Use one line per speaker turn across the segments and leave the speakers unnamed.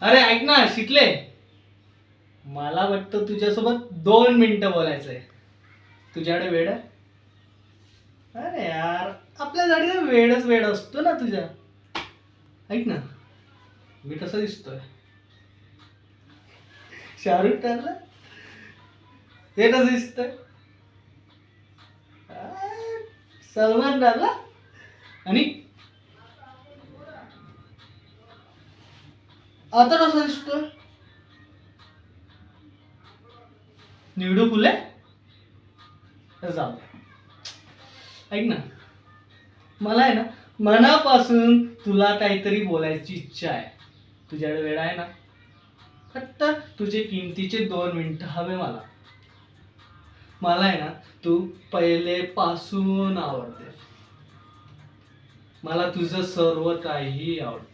अरे ऐक ना शिकले, मला वाटतं तुझ्यासोबत 2 मिनिटं बोलायचंय. तुझ्याकडे वेळ आहे? अरे यार, आपल्यासाठी वेळच वेळ असतो ना तुझ्या. ऐक ना, मी कसं दिसतोय? शाहरुख खानला हे कसं दिसतंय? आ, सलमान खानला. आणि आता कसं दिसतोय? निवडू फुले. तर जाऊ दे. ऐक ना, मला आहे ना मनापासून तुला काहीतरी बोलायची इच्छा आहे. तुझ्याकडे वेळ आहे ना? फक्त तुझे किमतीचे 2 मिनिटं हवे मला. मला आहे ना, तू पहिले पासून आवडते. मला तुझं सर्व काही आवडतं.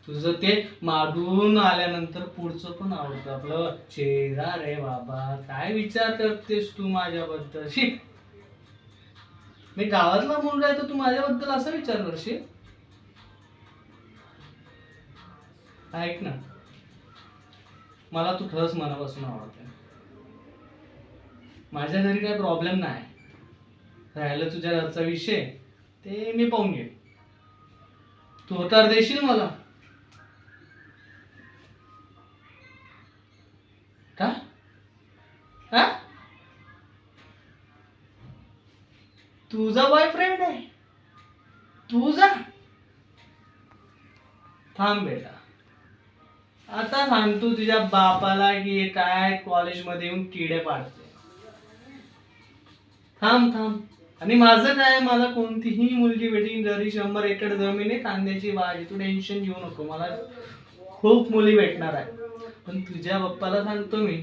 तुझं ते मागून आल्यानंतर पुढचं पण आवडतं. आपलं चेहरा रे बाबा, काय विचार करतेस तू माझ्याबद्दल? शिक. मी गावातला मुलगा आहे तर तू माझ्याबद्दल असा विचार करशील? ऐक ना, मला तू खरंच मनापासून आवडते. माझ्या घरी काही प्रॉब्लेम नाही. राहिलं तुझ्या घरचा विषय, ते मी पाहून घेईन. तू होकार देशील मला? का? हा? तुझा बॉयफ्रेंड आहे? तुझा? थांब बेटा, आता सांगतो तुझ्या बापाला की काय कॉलेजमध्ये येऊन किडे पाडते. थांब थांब. आणि माझं काय, मला कोणतीही मुलगी भेटीन. घरी 100 एकर जमीन आहे, कांद्याची बाग आहे. तू टेन्शन घेऊ नको, मला खूप मुली भेटणार आहे. पण तुझ्या बाप्पाला सांगतो मी,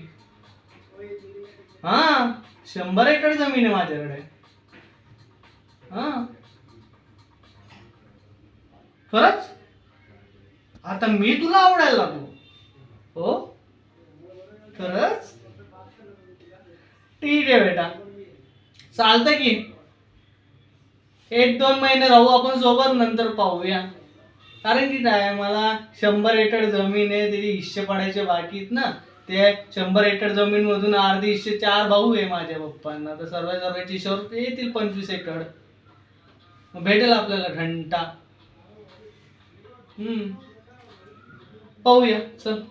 हा, 100 एकर जमीन आहे माझ्याकडे. हा, खरंच. आता मी तुला आवडायला लागलो? हो, खरंच. ठीक आहे बेटा, चालतं की 1-2 महिने राहू आपण सोबत, नंतर पाहूया. कारण की काय, मला 100 एकर जमीन आहे, त्याचे हिस्से पडायचे बाकी आहेत ना. ते 100 एकर जमीन मधून अर्धे हिस्से 4 भाऊ आहे माझ्या पप्पांना, तर सर्वांच्या हिश्श्यावर येतील 25 एकर. मग भेटेल आपल्याला घंटा. हम्म, पाहूया चल.